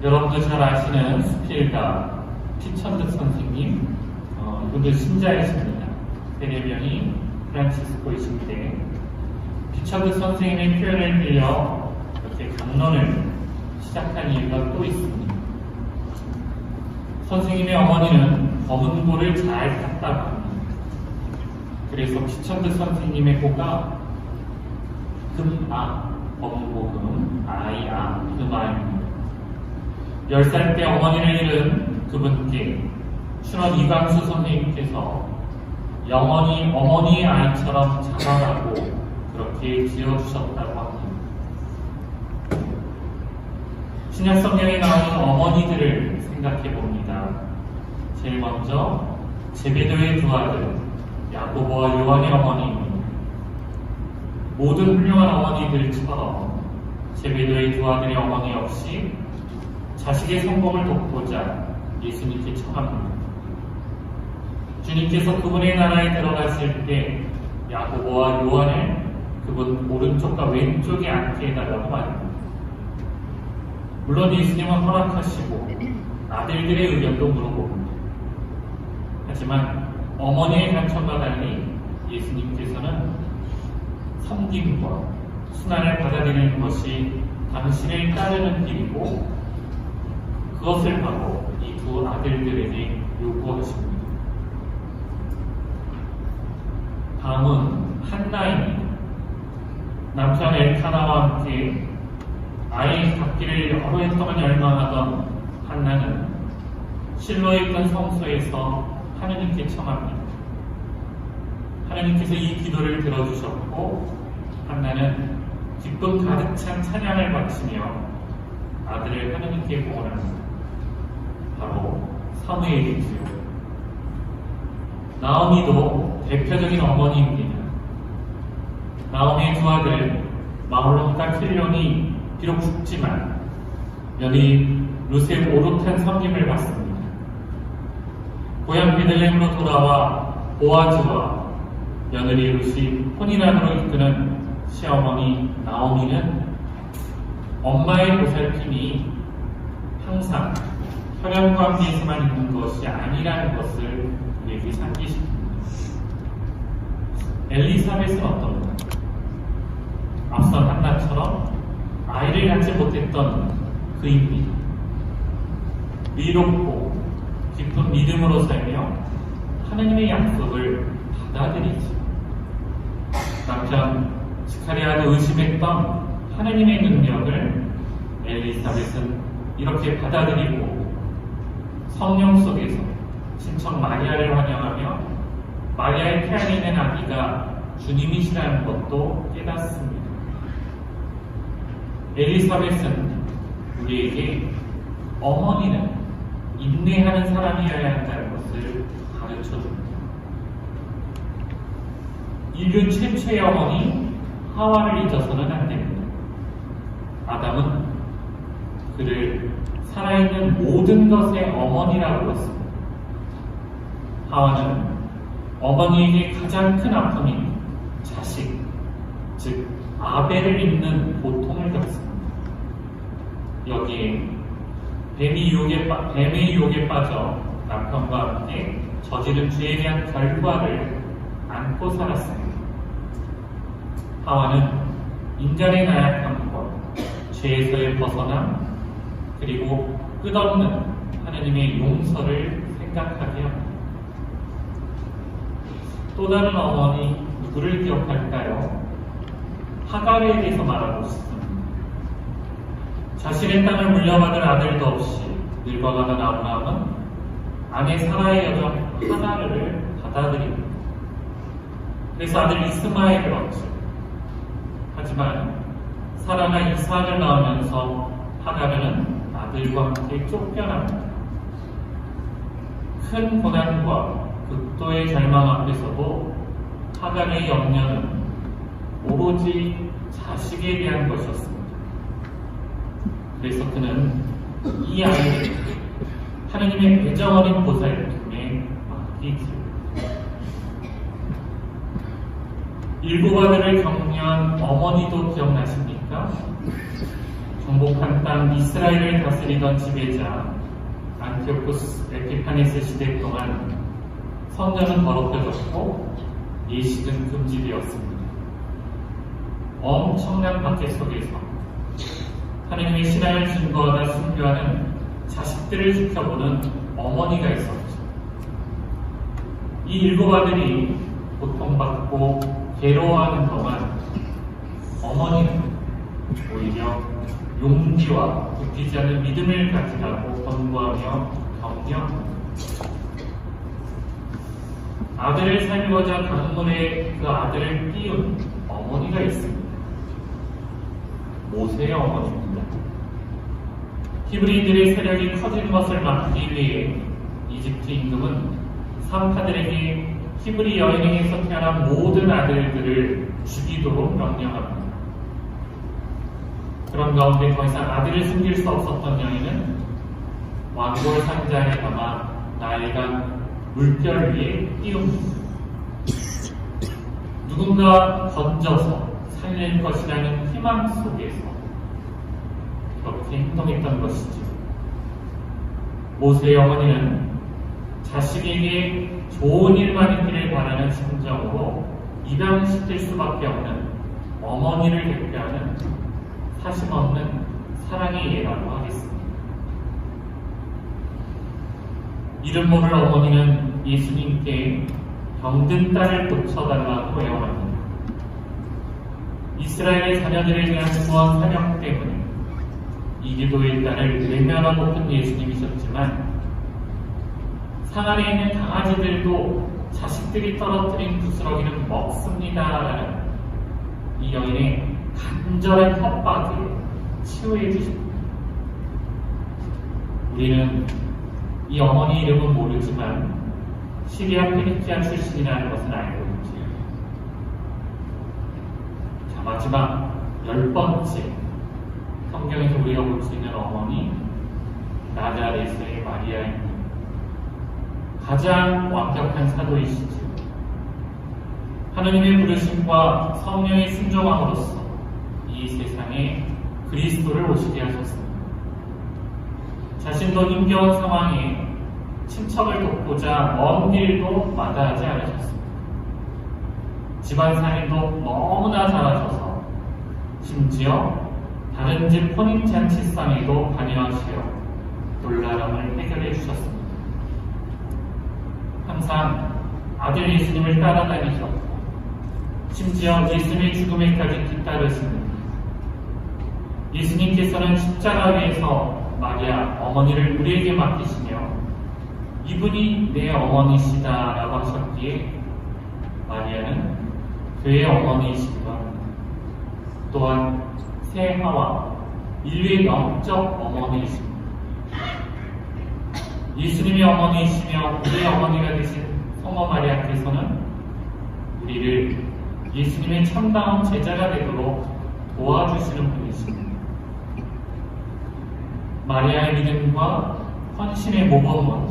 여러분도 잘 아시는 스필가 피천득 선생님, 이분들 신자이십니다. 세례명이 프란치스코이신데, 피천득 선생님의 표현을 빌려 이렇게 강론을 시작한 이유가 또 있습니다. 선생님의 어머니는 검은 고를 잘 탔다고 합니다. 그래서 피천득 선생님의 고가 금아, 검은 고 금, 아이아, 금아입니다. 10살 때 어머니를 잃은 그분께 춘원 이광수 선생님께서 영원히 어머니의 아이처럼 자라라고 그렇게 지어주셨다고 합니다. 신약 성경에 나오는 어머니들을 생각해 봅니다. 제일 먼저 제베도의 두 아들 야고보와 요한의 어머니입니다. 모든 훌륭한 어머니들처럼 제베도의 두 아들의 어머니 역시 자식의 성공을 돕고자 예수님께 청합니다. 주님께서 그분의 나라에 들어갔을 때 야고보와 요한을 그분 오른쪽과 왼쪽에 앉게 해달라고 말합니다. 물론 예수님은 허락하시고 아들들의 의견도 물어봅니다. 하지만 어머니의 간청과 달리 예수님께서는 섬김과 순환을 받아들이는 것이 당신을 따르는 길이고 그것을 바로 이 두 아들들에게 요구하십니다. 다음은 한나입니다. 남편 엘카나와 함께 아이 갖기를 여러 해 동안 열망하던 한나는 실로에 있던 성소에서 하느님께 청합니다. 하느님께서 이 기도를 들어주셨고 한나는 기쁨 가득 찬 찬양을 바치며 아들을 하느님께 보원합니다. 바로 사무엘이지요. 나오미도 대표적인 어머니입니다. 나오미의 두 아들 마홀론과 킬론이 비록 죽지만 며느리 루스의 오롯한 섬김을 받습니다. 고향 베들레헴으로 돌아와 보아즈와 며느리 루시 혼인함으로 이끄는 시어머니 나오미는 엄마의 보살핌이 항상 혈연과 함께에서만 있는 것이 아니라는 것을 우리에게 상기시킵니다. 엘리사벳은 어떤가? 앞선 한나처럼 아이를 갖지 못했던 그입니다. 위롭고 깊은 믿음으로 살며 하나님의 약속을 받아들이지. 남편 스가랴도 의심했던 하나님의 능력을 엘리사벳은 이렇게 받아들이고 성령 속에서 친척 마리아를 환영하며 마리아의 태 안에 있는 아기가 주님이시라는 것도 깨닫습니다. 엘리사벳은 우리에게 어머니는 인내하는 사람이어야 한다는 것을 가르쳐줍니다. 인류 최초의 어머니 하와를 잊어서는 안 됩니다. 아담은 그를 살아있는 모든 것의 어머니라고 했습니다. 하와는 어머니에게 가장 큰 아픔인 자식, 즉 아벨을 잊는 고통을 겪습니다. 여기에 뱀의 유혹에 빠져 남편과 함께 저지른 죄에 대한 결과를 안고 살았습니다. 하와는 인간의 나약함과 죄에서의 벗어남 그리고 끝없는 하나님의 용서를 생각하게 합니다. 또 다른 어머니 누구를 기억할까요? 하갈에 대해서 말하고 있습니다. 자신의 땅을 물려받은 아들도 없이 늙어가는 아브라함은 아내 사라의 여정 하나를 받아들입니다. 그래서 아들 이스마엘을 얻죠. 하지만 사라가 이삭을 낳으면서 하갈은 아들과 함께 쫓겨납니다. 큰 고난과 극도의 절망 앞에서도 하갈의 염려는 오로지 자식에 대한 것이었습니다. 그래서 그는 이 아이를 하나님의 배정 어린 보살핌에 맡기지. 7 아들을 격려한 어머니도 기억나십니까? 정복한 땅 이스라엘을 다스리던 지배자 안티오쿠스 에피파네스 시대 동안 성전은 더럽혀졌고 예식은 금지되었습니다. 엄청난 박해 속에서 하나님의 신앙을 증거하다 순교하는 자식들을 지켜보는 어머니가 있었죠. 이 일곱 아들이 고통받고 괴로워하는 동안 어머니는 오히려 용기와 굳히지 않은 믿음을 가지라고 권고하며 격려합니다. 아들을 살리고자 강물에 그 아들을 띄운 어머니가 있습니다. 모세의 어머니입니다. 히브리인들의 세력이 커진 것을 막기 위해 이집트 임금은 산파들에게 히브리 여인에게서 태어난 모든 아들들을 죽이도록 명령합니다. 그런 가운데 더 이상 아들을 숨길 수 없었던 여인은 왕골 상자에 담아 나일강 물결 위에 띄웁니다. 누군가 건져서 살릴 것이라는 희망 속에서 그렇게 행동했던 것이죠. 모세의 어머니는 자식에게 좋은 일만 있기를 바라는 심정으로 입양시킬 수밖에 없는 어머니를 대표하는 사심없는 사랑의 예라고 하겠습니다. 이름 모를 어머니는 예수님께 병든 딸을 고쳐달라고 애원합니다. 이스라엘의 자녀들에 대한 구원 사명 때문에 이기도의 딸을 외면하고픈 예수님이셨지만 상 안에 있는 강아지들도 자식들이 떨어뜨린 부스러기는 먹습니다라는 이 여인의 간절한 협박을 치유해 주십니다. 우리는 이 어머니 이름은 모르지만 시리아 페니키아 출신이라는 것은 알고 있지요. 자, 마지막 10번째 성경에서 우리가 볼 수 있는 어머니 나자렛의 마리아입니다. 가장 완벽한 사도이시죠. 하느님의 부르심과 성령의 순종함으로써 이 세상에 그리스도를 오시게 하셨습니다. 자신도 힘겨운 상황에 친척을 돕고자 먼 길도 마다하지 않으셨습니다. 집안 살림도 너무나 잘하셔서 심지어 다른 집 혼인잔치상에도 관여하시어 곤란함을 해결해 주셨습니다. 항상 아들 예수님을 따라다니셨고 심지어 예수님의 죽음에까지 뒤따르십니다. 예수님께서는 십자가 위에서 마리아 어머니를 우리에게 맡기시며 이분이 내 어머니시다라고 하셨기에 마리아는 그의 어머니이시기도 합니다. 또한 새 하와 인류의 영적 어머니이십니다. 예수님의 어머니이시며 우리의 어머니가 되신 성모 마리아께서는 우리를 예수님의 참다운 제자가 되도록 도와주시는 분이십니다. 마리아의 믿음과 헌신의 모범은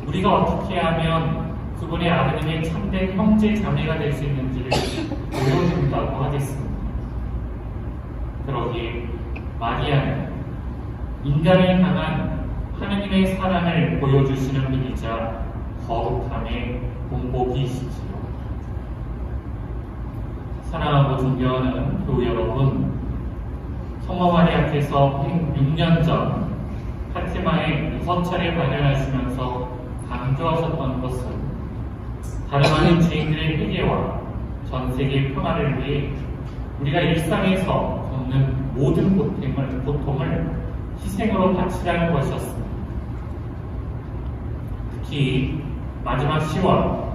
우리가 어떻게 하면 그분의 아드님의 참된 형제 자매가 될 수 있는지를 보여준다고 하겠습니다. 그러기에 마리아는 인간을 향한 하느님의 사랑을 보여주시는 분이자 거룩함의 공복이시지요. 사랑하고 존경하는 교우 여러분, 성모 마리아께서 106년 전 파티마에 6차례 발현하시면서 강조하셨던 것은 다름 아닌 죄인들의 회개와 전 세계 평화를 위해 우리가 일상에서 겪는 모든 고통을 희생으로 바치라는 것이었습니다. 특히 마지막 10월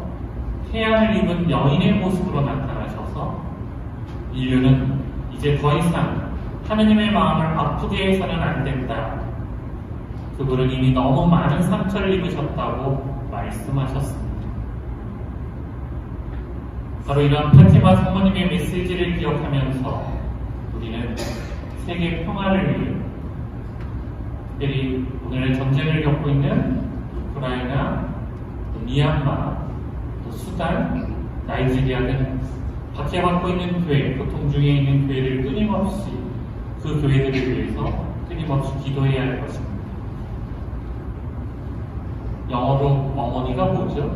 태양을 입은 여인의 모습으로 나타나셔서 인류는 이제 더 이상 하느님의 마음을 아프게 해서는 안 된다. 그분은 이미 너무 많은 상처를 입으셨다고 말씀하셨습니다. 바로 이런 파티마 성모님의 메시지를 기억하면서 우리는 세계 평화를 위해 특별히 오늘 전쟁을 겪고 있는 우크라이나, 또 미얀마, 또 수단, 나이지리아 등 박해받고 있는 교회, 고통 중에 있는 교회를 끊임없이 그 교회들을 위해서 끊임없이 기도해야 할 것입니다. 영어로 어머니가 뭐죠?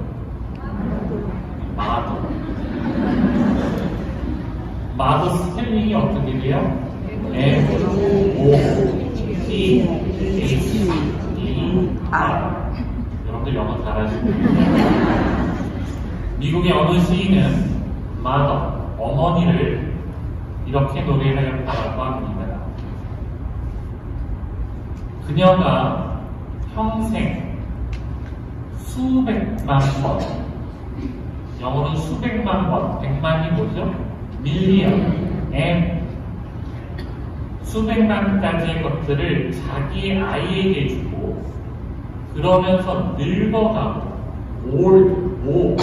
마더. 마더 스펠링이 어떻게 돼요? M-O-T-H-E-R. 여러분들 영어 잘하시고. 미국의 어느 시인은 마더, 어머니를 이렇게 노래하였다고 합니다. 그녀가 평생 수백만 번, 영어로 수백만 번, 백만이 뭐죠? 밀리언, M, 수백만 가지의 것들을 자기 아이에게 주고 그러면서 늙어가고 오,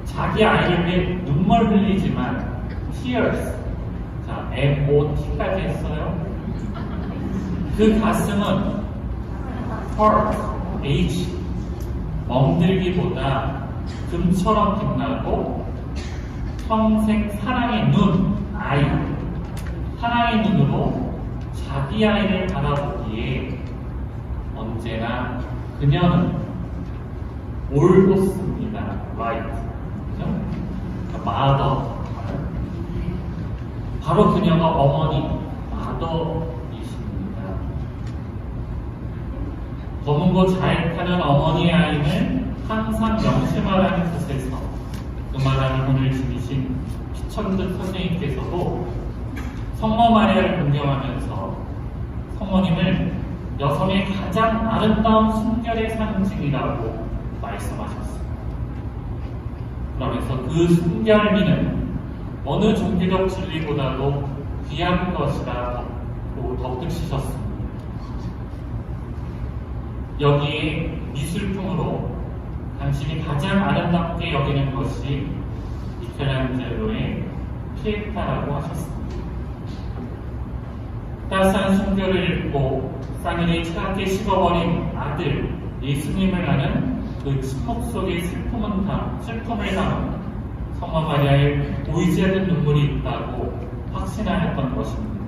자기 아이를 위해 눈물 흘리지만 tears, 자, M-O-T까지 했어요. 그 가슴은 heart, H, 멍들기보다 금처럼 빛나고 평생 사랑의 눈, 아이, 사랑의 눈으로 자기 아이를 바라보기에 언제나 그녀는 옳습니다. right. 그죠? 마더. 바로 그녀가 어머니, 마더이십니다. 검은 고 잘 타는 어머니의 아임을 항상 명심하라는 뜻에서 그만한 혼을 지니신 피천득 선생님께서도 성모 마리아를 존경하면서 성모님을 여성의 가장 아름다운 순결의 상징이라고 말씀하셨습니다. 그러면서 그 순결미는 어느 종교적 진리보다도 귀한 것이라고 덧붙이셨습니다. 여기에 미술품으로 당신이 가장 아름답게 여기는 것이 미켈란젤로의 피에타라고 하셨습니다. 따스한 순결을 읽고 싸늘히 차갑게 식어버린 아들 예수님을 아는 그 침묵 속에 슬픔을 담은 성모 마리아의 보이지 않는 눈물이 있다고 확신하였던 것입니다.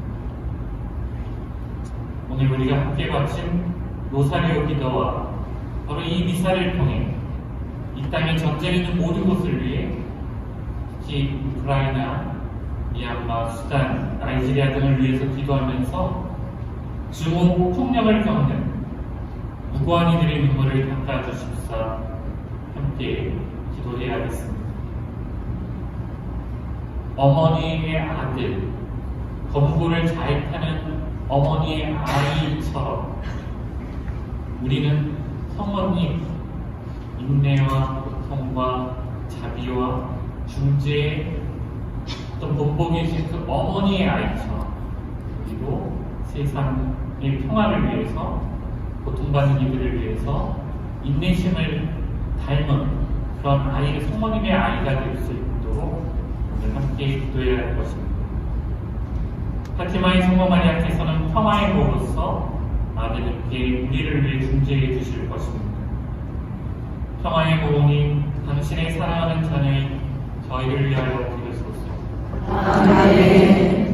오늘 우리가 함께 바친 로사리오 기도와 바로 이 미사를 통해 이 땅에 전쟁이 있는 모든 곳을 위해 특히 우크라이나, 미얀마, 수단, 나이지리아 등을 위해서 기도하면서 중국 폭력을 겪는 무고한 이들의 눈물을 닦아주십사 함께 기도해야겠습니다. 어머니의 아들, 검고를 잘 타는 어머니의 아이처럼 우리는 성모님 인내와 고통과 자비와 중재의 어떤 본보기이신 그 어머니의 아이처럼 그리고 세상의 평화를 위해서 고통받는 이들을 위해서 인내심을 닮은 그런 아이의 성모님의 아이가 될 수 있도록 오늘 함께 기도해야 할 것입니다. 파티마의 성모 마리아께서는 평화의 모로서 아들께 우리를 위해 중재해 주실 것입니다. 평화의 모로님, 당신의 사랑하는 자녀인 저희를 위하여 기도소서. 아멘.